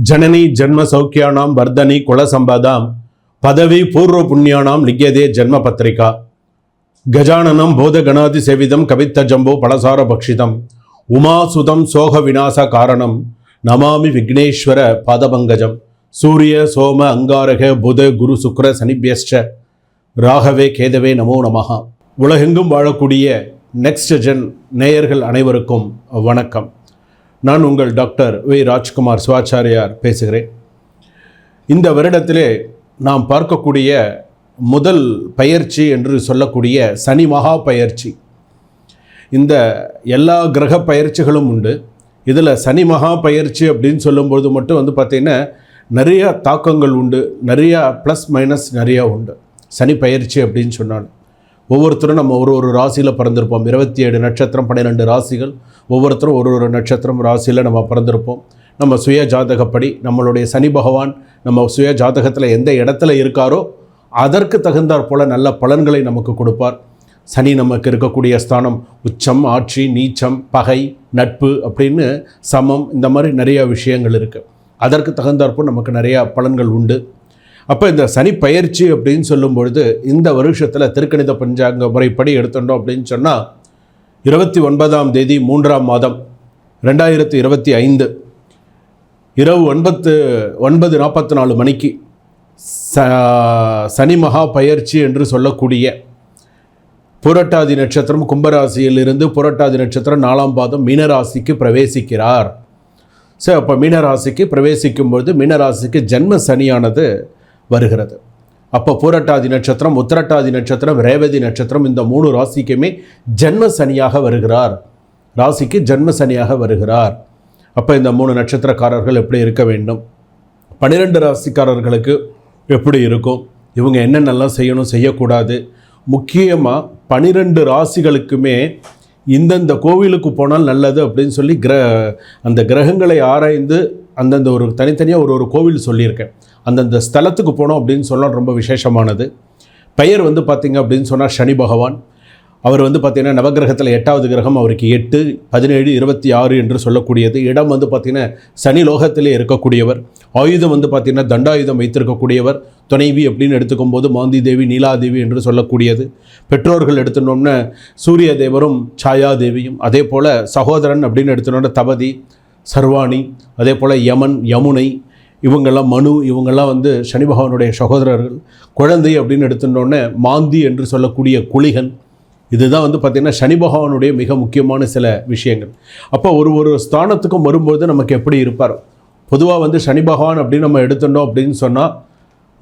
जननी जन्म सौख्यानां वर्धनी कुल संपदां पदवी पूर्व पुण्यानां लिख्यते जन्म पत्रिका गजाननं बोधगणादि सेवितं कवित्त जम्बो पलसार भक्षितं उमासुतं सोह विनाश कारणं नमामि विघ्नेश्वर पादपङ्कजं सूर्य सोम अंगारक बुध गुरु शुक्र शनिभ्यश्च ராகவே கேதவே நமோ நமஹ. உலகெங்கும் வாழக்கூடிய நெக்ஸ்ட் ஜென் நேயர்கள் அனைவருக்கும் வணக்கம். நான் உங்கள் டாக்டர் வி ராஜ்குமார் சிவாச்சாரியார் பேசுகிறேன். இந்த வருடத்திலே நாம் பார்க்கக்கூடிய முதல் பயிற்சி என்று சொல்லக்கூடிய சனி மகா பயிற்சி. இந்த எல்லா கிரக பயிற்சிகளும் உண்டு. இதில் சனி மகா பயிற்சி அப்படின்னு சொல்லும்போது மட்டும் பார்த்திங்கன்னா நிறைய தாக்கங்கள் உண்டு, நிறையா ப்ளஸ் மைனஸ் நிறையா உண்டு. சனி பயிற்சி அப்படின்னு சொன்னாலும் ஒவ்வொருத்தரும் நம்ம ஒரு ராசியில் பிறந்திருப்போம். 27 நட்சத்திரம் 12 ராசிகள், ஒவ்வொருத்தரும் ஒரு நட்சத்திரம் ராசியில் நம்ம பிறந்திருப்போம். நம்ம சுய ஜாதகப்படி நம்மளுடைய சனி பகவான் நம்ம சுய ஜாதகத்தில் எந்த இடத்துல இருக்காரோ அதற்கு தகுந்தாற் போல் நல்ல பலன்களை நமக்கு கொடுப்பார். சனி நமக்கு இருக்கக்கூடிய ஸ்தானம் உச்சம், ஆட்சி, நீச்சம், பகை, நட்பு அப்படின்னு சமம், இந்த மாதிரி நிறையா விஷயங்கள் இருக்குது. அதற்கு தகுந்தாற்போல் நமக்கு நிறையா பலன்கள் உண்டு. அப்போ இந்த சனி பயிற்சி அப்படின்னு சொல்லும்பொழுது இந்த வருஷத்தில் திருக்கணித பஞ்சாங்க முறைப்படி எடுத்துட்டோம் அப்படின்னு சொன்னால் 29ஆம் தேதி 3ஆம் மாதம் 2025 இரவு 9:44 மணிக்கு சனி மகா பயிற்சி என்று சொல்லக்கூடிய புரட்டாதி நட்சத்திரம் கும்பராசியிலிருந்து புரட்டாதி நட்சத்திரம் 4ஆம் பாதம் மீனராசிக்கு பிரவேசிக்கிறார். ஸோ அப்போ மீனராசிக்கு பிரவேசிக்கும்பொழுது மீனராசிக்கு ஜென்ம சனியானது வருகிறது. அப்போ பூரட்டாதி நட்சத்திரம், உத்திரட்டாதி நட்சத்திரம், ரேவதி நட்சத்திரம், இந்த 3 ராசிக்குமே ஜென்ம சனியாக வருகிறார். ராசிக்கு ஜென்ம சனியாக வருகிறார். அப்போ இந்த 3 நட்சத்திரக்காரர்கள் எப்படி இருக்க வேண்டும், 12 ராசிக்காரர்களுக்கு எப்படி இருக்கும், இவங்க என்னென்னலாம் செய்யணும் செய்யக்கூடாது, முக்கியமாக 12 ராசிகளுக்குமே இந்தந்த கோவிலுக்கு போனால் நல்லது அப்படின்னு சொல்லி அந்த கிரகங்களை ஆராய்ந்து அந்தந்த ஒரு தனித்தனியாக ஒரு கோவில் சொல்லியிருக்கேன். அந்தந்த ஸ்தலத்துக்கு போனோம் அப்படின்னு சொன்னால் ரொம்ப விசேஷமானது. பெயர் பார்த்திங்க அப்படின்னு சொன்னால் சனி பகவான். அவர் பார்த்திங்கன்னா நவகிரகத்தில் 8வது கிரகம், அவருக்கு 8, 17, 26 என்று சொல்லக்கூடியது. இடம் பார்த்திங்கன்னா சனி லோகத்திலே இருக்கக்கூடியவர். ஆயுதம் பார்த்திங்கன்னா தண்டாயுதம் வைத்திருக்கக்கூடியவர். துணைவி அப்படின்னு எடுத்துக்கும் போது மாந்தி தேவி, நீலாதேவி என்று சொல்லக்கூடியது. பெற்றோர்கள் எடுத்துனோம்னா சூரிய தேவரும் சாயாதேவியும், அதே போல் சகோதரன் அப்படின்னு எடுத்துனோம்னா தபதி, சர்வாணி, அதே போல் யமன், யமுனை, இவங்கெல்லாம் மனு, இவங்கெல்லாம் சனி பகவானுடைய சகோதரர்கள். குழந்தை அப்படின்னு எடுத்துட்டோன்னே மாந்தி என்று சொல்லக்கூடிய குளிகன். இதுதான் பார்த்திங்கன்னா சனி பகவானுடைய மிக முக்கியமான சில விஷயங்கள். அப்போ ஒரு ஸ்தானத்துக்கும் வரும்போது நமக்கு எப்படி இருப்பார். பொதுவாக சனி பகவான் அப்படின்னு நம்ம எடுத்துட்டோம் அப்படின்னு சொன்னால்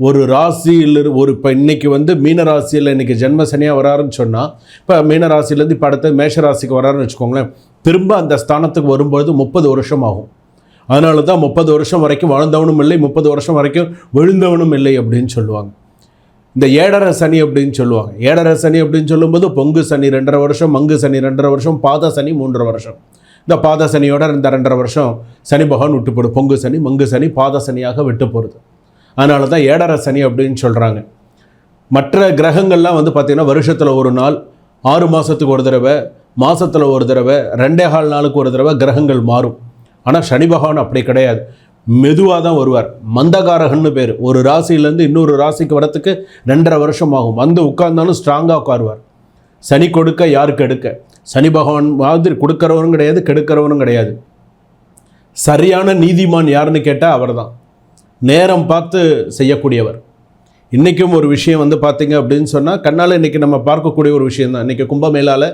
ஒரு ராசியில் இப்போ இன்றைக்கி மீன ராசியில் இன்றைக்கி ஜென்ம சனியாக வராருன்னு சொன்னால், இப்போ மீன ராசியிலேருந்து இப்போ அடுத்த மேஷ ராசிக்கு வராருன்னு வச்சுக்கோங்களேன், திரும்ப அந்த ஸ்தானத்துக்கு வரும்பொழுது 30 வருஷம் ஆகும். அதனால தான் 30 வருஷம் வரைக்கும் வாழ்ந்தவனும் இல்லை, 30 வருஷம் வரைக்கும் விழுந்தவனும் இல்லை அப்படின்னு சொல்லுவாங்க. இந்த ஏழரை சனி அப்படின்னு சொல்லுவாங்க. ஏழரை சனி அப்படின்னு சொல்லும்போது பொங்கு சனி 2.5 வருஷம், மங்கு சனி 2.5 வருஷம், பாத சனி 3.5 வருஷம். இந்த பாத சனியோட இந்த 2.5 வருஷம் சனி பகவான் விட்டு போடும். பொங்கு சனி, மங்கு சனி, பாத சனியாக விட்டு போகிறது. அதனால தான் ஏழரை சனி அப்படின்னு சொல்கிறாங்க. மற்ற கிரகங்கள்லாம் பார்த்திங்கன்னா வருஷத்தில் ஒரு நாள், 6 மாதத்துக்கு ஒரு தடவை, மாதத்தில் ஒரு தடவை, 2.25 நாளுக்கு ஒரு தடவை கிரகங்கள் மாறும். ஆனால் சனி பகவான் அப்படி கிடையாது, மெதுவாக தான் வருவார். மந்தகாரகன்னு பேர். ஒரு ராசியிலேருந்து இன்னொரு ராசிக்கு வரத்துக்கு 2.5 வருஷம் ஆகும். உட்கார்ந்தாலும் ஸ்ட்ராங்காக உட்காருவார். சனி கொடுக்க யாருக்கு எடுக்க. சனி பகவான் மாதிரி கொடுக்குறவனும் கிடையாது, கெடுக்கிறவனும் கிடையாது. சரியான நீதிமான் யாருன்னு கேட்டால் அவர் தான். நேரம் பார்த்து செய்யக்கூடியவர். இன்றைக்கும் ஒரு விஷயம் பார்த்திங்க அப்படின்னு சொன்னால் கண்ணால் இன்றைக்கி நம்ம பார்க்கக்கூடிய ஒரு விஷயந்தான். இன்றைக்கி கும்பமேளாவில்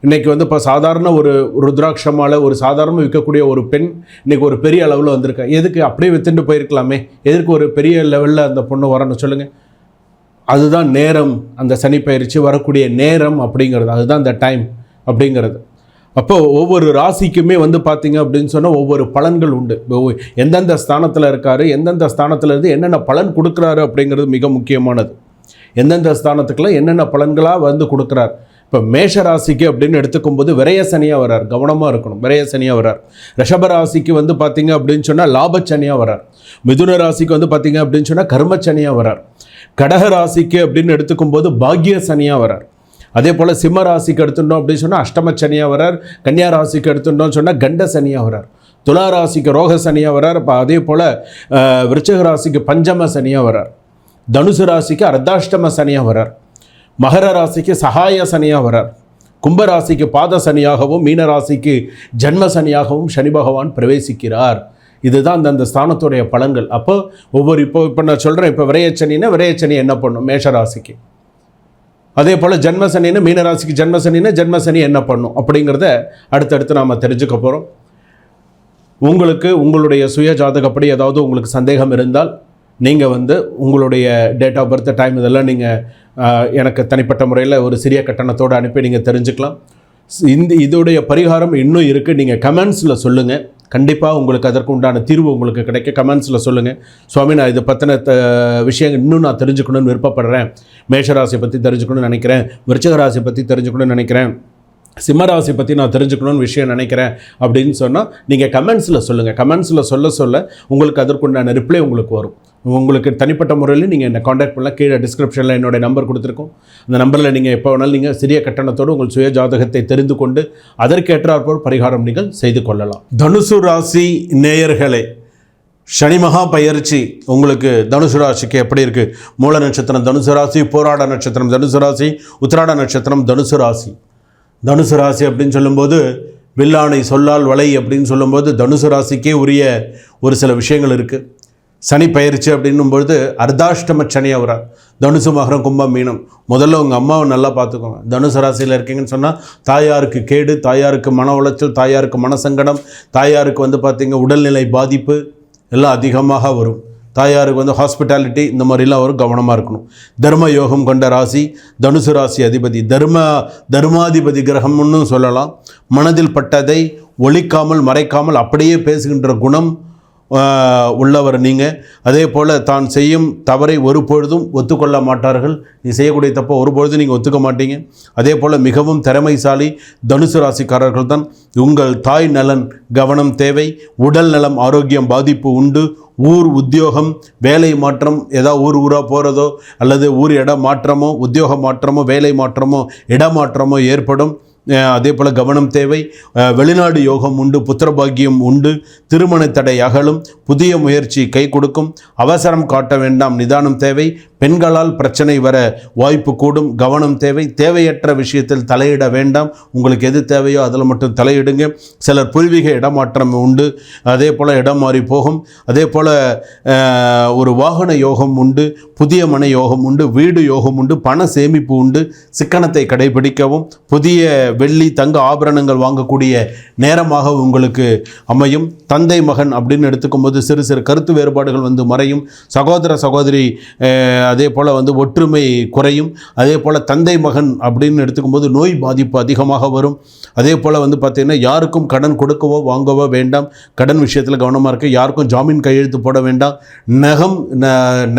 இன்றைக்கி இப்போ சாதாரண ஒரு ருத்ராட்சமால் ஒரு சாதாரண விற்கக்கூடிய ஒரு பெண் இன்றைக்கி ஒரு பெரிய அளவில் வந்திருக்கேன். எதுக்கு அப்படியே வித்துட்டு போயிருக்கலாமே, எதற்கு ஒரு பெரிய லெவலில் அந்த பொண்ணு வரணும் சொல்லுங்கள். அதுதான் நேரம். அந்த சனி பயிற்சி வரக்கூடிய நேரம் அப்படிங்கிறது, அதுதான் அந்த டைம் அப்படிங்கிறது. அப்போது ஒவ்வொரு ராசிக்குமே பார்த்திங்க அப்படின்னு சொன்னால் ஒவ்வொரு பலன்கள் உண்டு. எந்தெந்த ஸ்தானத்தில் இருக்கார், எந்தெந்த ஸ்தானத்தில் இருந்து என்னென்ன பலன் கொடுக்குறாரு அப்படிங்கிறது மிக முக்கியமானது. எந்தெந்த ஸ்தானத்துக்குலாம் என்னென்ன கலாக கொடுக்குறார். இப்போ மேஷ ராசிக்கு அப்படின்னு எடுத்துக்கும்போது விரய சனியாக வரார். கவனமாக இருக்கணும், விரய சனியாக வரார். ரிஷப ராசிக்கு பார்த்திங்க அப்படின்னு சொன்னால் லாபச்சனியாக வரார். மிதுன ராசிக்கு பார்த்திங்க அப்படின்னு சொன்னால் கர்மச்சனியாக வரார். கடக ராசிக்கு அப்படின்னு எடுத்துக்கும்போது பாக்ய சனியாக வரார். அதே போல் சிம்ம ராசிக்கு எடுத்துட்டோம் அப்படின்னு சொன்னால் அஷ்டம சனியாக வரார். கன்னியா ராசிக்கு எடுத்துட்டோம்னு சொன்னால் கண்ட சனியாக வரார். துலா ராசிக்கு ரோக சனியாக வர்றார். இப்போ அதே போல் விருச்சிக ராசிக்கு பஞ்சம சனியாக வர்றார். தனுசு ராசிக்கு அர்த்தாஷ்டம சனியாக வர்றார். மகர ராசிக்கு சகாய சனியாக வர்றார். கும்பராசிக்கு பாத சனியாகவும் மீன ராசிக்கு ஜன்ம சனியாகவும் சனி பகவான் பிரவேசிக்கிறார். இதுதான் அந்தந்த ஸ்தானத்துடைய பலன்கள். அப்போ இப்போ நான் சொல்கிறேன், இப்போ விரயச்சனின்னா விரயச்சனி என்ன பண்ணும் மேஷராசிக்கு, அதே போல் ஜன்மசனின்னு மீனராசிக்கு ஜன்மசனின்னா ஜன்மசனி என்ன பண்ணும் அப்படிங்கிறத அடுத்தடுத்து நாம் தெரிஞ்சுக்க போகிறோம். உங்களுக்கு உங்களுடைய சுய ஜாதகப்படி ஏதாவது உங்களுக்கு சந்தேகம் இருந்தால் நீங்கள் உங்களுடைய டேட் ஆஃப் பர்த் டைம் இதெல்லாம் நீங்கள் எனக்கு தனிப்பட்ட முறையில் ஒரு சிறிய கட்டணத்தோடு அனுப்பி நீங்கள் தெரிஞ்சுக்கலாம். இதோடைய பரிகாரம் இன்னும் இருக்குது. நீங்கள் கமெண்ட்ஸில் சொல்லுங்கள். கண்டிப்பாக உங்களுக்கு அதற்கு உண்டான தீர்வு உங்களுக்கு கிடைக்க கமெண்ட்ஸில் சொல்லுங்கள். சுவாமி, நான் இதை பற்றின விஷயங்கள் இன்னும் நான் தெரிஞ்சுக்கணும்னு விருப்பப்படுறேன். மேஷராசியை பற்றி தெரிஞ்சுக்கணும்னு நினைக்கிறேன், விருச்சிக ராசியை பற்றி தெரிஞ்சுக்கணும்னு நினைக்கிறேன், சிம்மராசி பற்றி நான் தெரிஞ்சுக்கணும்னு விஷயம் நினைக்கிறேன் அப்படின்னு சொன்னால் நீங்கள் கமெண்ட்ஸில் சொல்லுங்கள். கமெண்ட்ஸில் சொல்ல உங்களுக்கு அதற்குண்டான ரிப்ளை உங்களுக்கு வரும். உங்களுக்கு தனிப்பட்ட முறையில் நீங்கள் என்னை காண்டாக்ட் பண்ணலாம். கீழே டிஸ்கிரிப்ஷனில் என்னுடைய நம்பர் கொடுத்துருக்கோம். அந்த நம்பரில் நீங்கள் எப்போ வேணாலும் நீங்கள் சிறிய கட்டணத்தோடு உங்கள் சுய ஜாதகத்தை தெரிந்து கொண்டு அதற்கேற்றாற்போல் பரிகாரம் நீங்கள் செய்து கொள்ளலாம். தனுசு ராசி நேயர்களே, சனி மகா பயிற்சி உங்களுக்கு தனுசு ராசிக்கு எப்படி இருக்குது? மூல நட்சத்திரம் தனுசு ராசி, போராட நட்சத்திரம் தனுசு ராசி, உத்திராட நட்சத்திரம் தனுசு ராசி. தனுசு ராசி அப்படின்னு சொல்லும்போது வில்லானை சொல்லால் வலை அப்படின்னு சொல்லும்போது தனுசு ராசிக்கே உரிய ஒரு சில விஷயங்கள் இருக்குது. சனி பயிற்சி அப்படின்னும்பொழுது அர்த்தாஷ்டம சனி அவரார். தனுசு, மகரம், கும்பம், மீனம். முதல்ல உங்கள் அம்மாவை நல்லா பார்த்துக்கோங்க. தனுசு ராசியில் இருக்கீங்கன்னு சொன்னால் தாயாருக்கு கேடு, தாயாருக்கு மன உளைச்சல், தாயாருக்கு மனசங்கடம், தாயாருக்கு பார்த்திங்க உடல்நிலை பாதிப்பு எல்லாம் அதிகமாக வரும். தாயாருக்கு ஹாஸ்பிட்டாலிட்டி இந்த மாதிரிலாம் ஒரு கவனமாக இருக்கணும். தர்ம யோகம் கொண்ட ராசி தனுசு ராசி அதிபதி. தர்மாதிபதி கிரகம்னு சொல்லலாம். மனதில் பட்டதை ஒழிக்காமல் மறைக்காமல் அப்படியே பேசுகின்ற குணம் உள்ளவர் நீங்கள். அதே போல் தான் செய்யும் தவறை ஒருபொழுதும் ஒத்துக்கொள்ள மாட்டார்கள். நீ செய்யக்கூடிய தப்பை ஒருபொழுதும் நீங்கள் ஒத்துக்க மாட்டீங்க. அதே போல் மிகவும் திறமைசாலி தனுசு ராசிக்காரர்கள் தான். உங்கள் தாய் நலன் கவனம் தேவை. உடல் நலம் ஆரோக்கியம் பாதிப்பு உண்டு. ஊர் உத்தியோகம் வேலை மாற்றம், ஏதாவது ஊராக போகிறதோ அல்லது இடம் மாற்றமோ உத்தியோக மாற்றமோ வேலை மாற்றமோ இடமாற்றமோ ஏற்படும். அதே போல் கவனம் தேவை. வெளிநாடு யோகம் உண்டு. புத்திரபாகியம் உண்டு. திருமண தடை அகலும். புதிய முயற்சி கை கொடுக்கும். அவசரம் காட்ட வேண்டாம், நிதானம் தேவை. பெண்களால் பிரச்சனை வர வாய்ப்பு கூடும், கவனம் தேவை. தேவையற்ற விஷயத்தில் தலையிட வேண்டாம். உங்களுக்கு எது தேவையோ அதில் மட்டும் தலையிடுங்க. சிலர் பூர்வீக இடமாற்றம் உண்டு. அதே போல் இடம் மாறி போகும். அதே போல் ஒரு வாகன யோகம் உண்டு. புதிய மனை யோகம் உண்டு. வீடு யோகம் உண்டு. பண சேமிப்பு உண்டு. சிக்கனத்தை கடைபிடிக்கவும். புதிய வெள்ளி தங்க ஆபரணங்கள் வாங்கக்கூடிய நேரமாக உங்களுக்கு அமையும். தந்தை மகன் அப்படின்னு எடுத்துக்கும்போது சிறு சிறு கருத்து வேறுபாடுகள் மறையும். சகோதர சகோதரி அதே போல் ஒற்றுமை குறையும். அதே போல் தந்தை மகன் அப்படின்னு எடுத்துக்கும்போது நோய் பாதிப்பு அதிகமாக வரும். அதே போல் பார்த்திங்கன்னா யாருக்கும் கடன் கொடுக்கவோ வாங்கவோ வேண்டாம். கடன் விஷயத்தில் கவனமாக இருக்க. யாருக்கும் ஜாமீன் கையெழுத்து போட வேண்டாம்.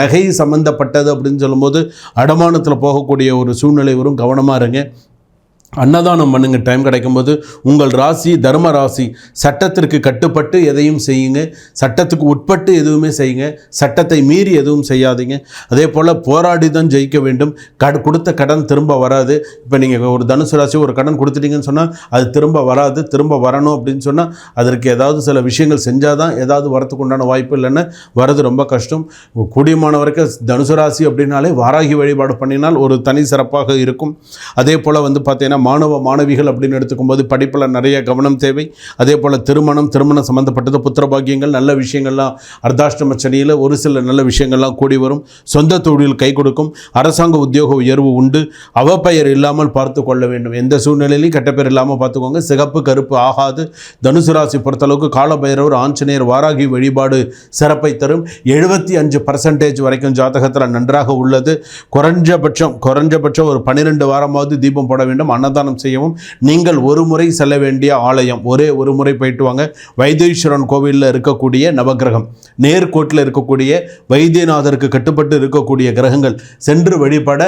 நகை சம்பந்தப்பட்டது அப்படின்னு சொல்லும்போது அடமானத்தில் போகக்கூடிய ஒரு சூழ்நிலை வரும். கவனமாக இருங்க. அன்னதானம் பண்ணுங்க டைம் கிடைக்கும்போது. உங்கள் ராசி தர்ம ராசி. சட்டத்திற்கு கட்டுப்பட்டு எதையும் செய்யுங்க. சட்டத்துக்கு உட்பட்டு எதுவுமே செய்யுங்க. சட்டத்தை மீறி எதுவும் செய்யாதீங்க. அதே போல் போராடி தான் ஜெயிக்க வேண்டும். கொடுத்த கடன் திரும்ப வராது. இப்போ நீங்கள் ஒரு தனுசு ராசி ஒரு கடன் கொடுத்துட்டீங்கன்னு சொன்னால் அது திரும்ப வராது. திரும்ப வரணும் அப்படின்னு சொன்னால் அதற்கு ஏதாவது சில விஷயங்கள் செஞ்சால் தான் ஏதாவது வரத்துக்கு உண்டான வாய்ப்பு. இல்லைன்னா வரது ரொம்ப கஷ்டம். கூடியமான வரைக்கும் தனுசு ராசி அப்படின்னாலே வாராகி வழிபாடு பண்ணினால் ஒரு தனி சிறப்பாக இருக்கும். அதே போல் பார்த்தீங்கன்னா மாணவ மாணவிகள் அப்படின்னு எடுத்துக்கும்போது படிப்பில் நிறைய கவனம் தேவை. அதே போல் திருமணம் சம்மந்தப்பட்டது புத்திரபாகியங்கள் நல்ல விஷயங்கள்லாம் அர்த்தாஷ்டம சனியில் ஒரு சில நல்ல விஷயங்கள்லாம் கூடி வரும். சொந்த தொழில் கை கொடுக்கும். அரசாங்க உத்தியோக உயர்வு உண்டு. அவப்பெயர் இல்லாமல் பார்த்து கொள்ள வேண்டும். எந்த சூழ்நிலையிலையும் கெட்ட இல்லாமல் பார்த்துக்கோங்க. சிகப்பு கருப்பு ஆகாது. தனுசு ராசி பொறுத்தளவுக்கு காலபைரவர் ஆஞ்சநேயர் வாராகி வழிபாடு சிறப்பை தரும். 75% வரைக்கும் ஜாதகத்தில் நன்றாக உள்ளது. குறைஞ்சபட்சம் ஒரு 12 வாரமாவது தீபம் போட வேண்டும். அன்னதானம் செய்யவும். நீங்கள் ஒரு முறை செல்ல வேண்டிய ஆலயம், ஒரு முறை போயிட்டு வாங்க. வைத்தீஸ்வரன் கோவிலில் இருக்கக்கூடிய நவகிரகம், நேர்கோட்டில் இருக்கக்கூடிய வைத்தியநாதருக்கு கட்டுப்பட்டு இருக்கக்கூடிய கிரகங்கள் சென்று வழிபட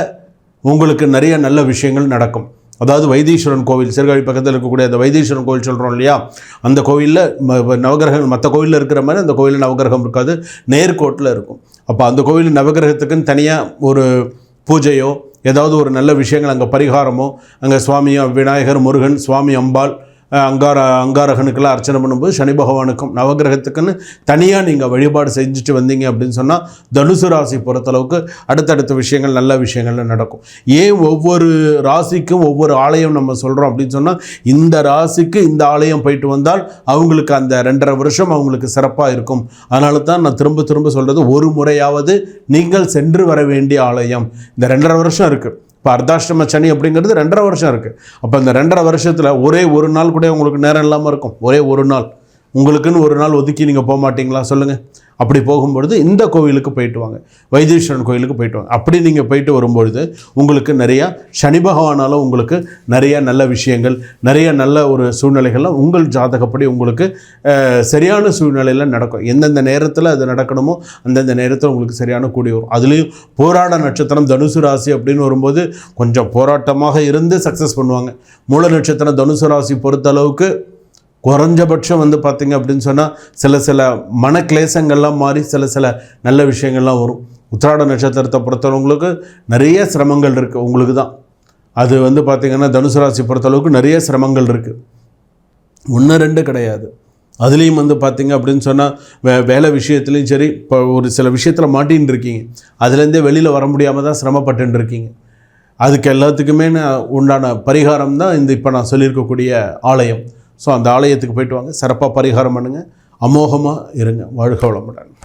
உங்களுக்கு நிறைய நல்ல விஷயங்கள் நடக்கும். அதாவது வைத்தீஸ்வரன் கோவில் சீர்காழி பக்கத்தில் இருக்கக்கூடிய அந்த வைத்தீஸ்வரன் கோவில் சொல்கிறோம் இல்லையா, அந்த கோவிலில் நவகிரகங்கள் மற்ற கோவிலில் இருக்கிற மாதிரி அந்த கோவிலில் நவகிரகம் இருக்காது, நேர்கோட்டில் இருக்கும். அப்போ அந்த கோவில் நவகிரகத்துக்குன்னு தனியாக ஒரு பூஜையோ ஏதாவது ஒரு நல்ல விஷயங்கள் அங்கே பரிகாரமோ, அங்கே சுவாமியோ விநாயகர், முருகன், சுவாமி அம்பாள், அங்காரகனுக்கெல்லாம் அர்ச்சனை பண்ணும்போது சனி பகவானுக்கும் நவகிரகத்துக்குன்னு தனியாக நீங்கள் வழிபாடு செஞ்சுட்டு வந்தீங்க அப்படின்னு சொன்னால் தனுசு ராசி பொறுத்தளவுக்கு அடுத்தடுத்த விஷயங்கள் நல்ல விஷயங்கள்ல நடக்கும். ஏன் ஒவ்வொரு ராசிக்கும் ஒவ்வொரு ஆலயம் நம்ம சொல்கிறோம் அப்படின்னு சொன்னால், இந்த ராசிக்கு இந்த ஆலயம் போயிட்டு வந்தால் அவங்களுக்கு அந்த 2.5 வருஷம் அவங்களுக்கு சிறப்பாக இருக்கும். அதனால தான் நான் திரும்ப திரும்ப சொல்கிறது, ஒரு முறையாவது நீங்கள் சென்று வர வேண்டிய ஆலயம். இந்த 2.5 வருஷம் இருக்குது. இப்போ அர்த்தாஷ்டம சனி அப்படிங்கிறது 2.5 வருஷம் இருக்குது. அப்போ இந்த 2.5 வருஷத்தில் ஒரே ஒரு நாள் கூட உங்களுக்கு நேரம் இல்லாமல் இருக்கும். ஒரே ஒரு நாள் உங்களுக்குன்னு ஒரு நாள் ஒதுக்கி நீங்கள் போக மாட்டிங்களா சொல்லுங்கள்? அப்படி போகும்பொழுது இந்த கோவிலுக்கு போயிட்டு வாங்க, வைத்தீஸ்வரன் கோவிலுக்கு போயிட்டு வாங்க. அப்படி நீங்கள் போயிட்டு வரும்பொழுது உங்களுக்கு நிறையா சனி பகவானாலும் உங்களுக்கு நிறைய நல்ல விஷயங்கள், நிறைய நல்ல ஒரு சூழ்நிலைகள்லாம் உங்கள் ஜாதகப்படி உங்களுக்கு சரியான சூழ்நிலையில் நடக்கும். எந்தெந்த நேரத்தில் அது நடக்கணுமோ அந்தந்த நேரத்தில் உங்களுக்கு சரியான கூடி வரும். அதுலேயும் போராட நட்சத்திரம் தனுசு ராசி அப்படின்னு வரும்போது கொஞ்சம் போராட்டமாக இருந்து சக்ஸஸ் பண்ணுவாங்க. மூல நட்சத்திரம் தனுசு ராசி பொறுத்தளவுக்கு குறைஞ்சபட்சம் பார்த்திங்க அப்படின்னு சொன்னால் சில மனக்லேசங்கள்லாம் மாறி சில நல்ல விஷயங்கள்லாம் வரும். உத்திராட நட்சத்திரத்தை பொறுத்தவங்களுக்கு நிறைய சிரமங்கள் இருக்குது. உங்களுக்கு தான் அது பார்த்திங்கன்னா தனுசு ராசி பொறுத்தளவுக்கு நிறைய சிரமங்கள் இருக்குது. 1 2 கிடையாது. அதுலேயும் பார்த்திங்க அப்படின்னு சொன்னால் வேலை விஷயத்துலேயும் சரி, இப்போ ஒரு சில விஷயத்தில் மாட்டின்னு இருக்கீங்க, அதுலேருந்தே வெளியில் வர முடியாமல் தான் சிரமப்பட்டு இருக்கீங்க. அதுக்கு எல்லாத்துக்குமே உண்டான பரிகாரம் தான் இப்போ நான் சொல்லியிருக்கக்கூடிய ஆலயம். ஸோ அந்த ஆலயத்துக்கு போயிட்டு வாங்க, சிறப்பாக பரிகாரம் பண்ணுங்கள், அமோகமாக இருங்க. வாழ்க வளமுடன்.